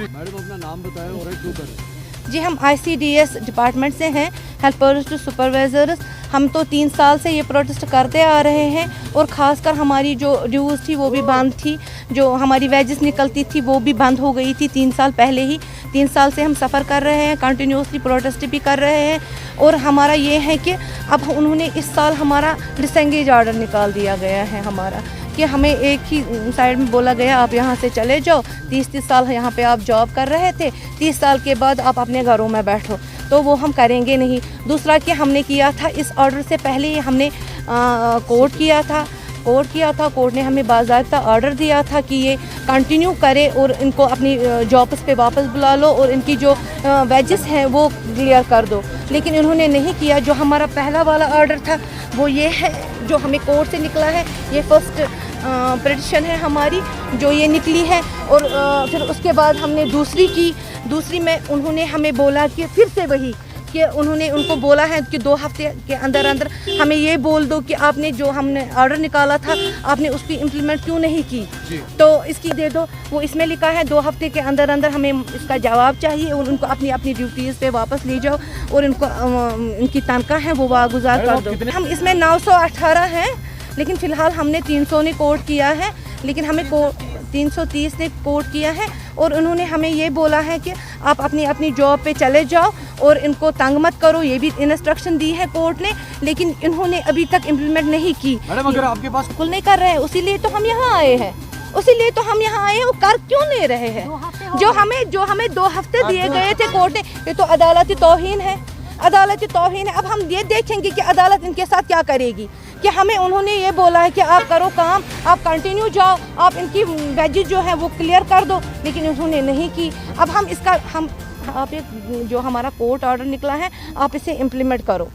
Madam अपना नाम बताएं और एक करें। जी, हम ICDS डिपार्टमेंट से हैं, हेल्पर्स टू सुपरवाइजर्स। हम तो 3 साल से ये प्रोटेस्ट करते आ रहे हैं और ख़ासकर हमारी जो ड्यूज़ थी वो भी बंद थी, जो हमारी वेजेस निकलती थी वो भी बंद हो गई थी 3 साल पहले ही। 3 साल से हम सफ़र कर रहे हैं, कंटिन्यूसली प्रोटेस्ट भी कर रहे हैं और हमारा ये है कि अब उन्होंने इस साल हमारा डिसएंगेज ऑर्डर निकाल दिया गया है हमारा, कि हमें एक ही साइड में बोला गया आप यहाँ से चले जाओ, 30 साल यहाँ पे आप जॉब कर रहे थे, 30 साल के बाद आप अपने घरों में बैठो, तो वो हम करेंगे नहीं। दूसरा कि हमने किया था इस ऑर्डर से पहले ही हमने कोर्ट किया था, कोर्ट ने हमें बाज़ाब्ता ऑर्डर दिया था कि ये कंटिन्यू करे और इनको अपनी जॉब्स पे वापस बुला लो और इनकी जो वेजेस हैं वो क्लियर कर दो, लेकिन इन्होंने नहीं किया। जो हमारा पहला वाला ऑर्डर था वो ये है, जो हमें कोर्ट से निकला है, ये फर्स्ट पिटीशन है हमारी जो ये निकली है। और फिर उसके बाद हमने दूसरी में उन्होंने हमें बोला कि फिर से वही कि उन्होंने उनको बोला है कि 2 हफ्ते के अंदर अंदर हमें ये बोल दो कि आपने जो हमने ऑर्डर निकाला था आपने उसकी इम्प्लीमेंट क्यों नहीं की, तो इसकी दे दो। वो इसमें लिखा है 2 हफ्ते के अंदर अंदर हमें इसका जवाब चाहिए और उनको अपनी ड्यूटीज़ पे वापस ले जाओ और इनको इनकी तनख्वाह है वो वागुजार कर दो। हम इसमें 918 हैं, लेकिन फ़िलहाल हमने 300 ने कोर्ट किया है, लेकिन हमें 330 ने कोर्ट किया है और उन्होंने हमें ये बोला है कि आप अपनी जॉब पे चले जाओ और इनको तंग मत करो, ये भी इंस्ट्रक्शन दी है कोर्ट ने, लेकिन इन्होंने अभी तक इम्प्लीमेंट नहीं की। मैडम अगर आपके पास बिल्कुल नहीं कर रहे हैं, उसीलिए तो हम यहाँ आए हैं, वो कर क्यों नहीं रहे हैं? जो हमें 2 हफ्ते दिए गए थे कोर्ट ने, ये तो अदालती तौहीन है। अब हम ये देखेंगे कि अदालत इनके साथ क्या करेगी, कि हमें उन्होंने ये बोला है कि आप करो काम, आप कंटिन्यू जाओ, आप इनकी वेजेस जो है वो क्लियर कर दो, लेकिन उन्होंने नहीं की। अब हम इसका आप जो हमारा कोर्ट ऑर्डर निकला है आप इसे इम्प्लीमेंट करो।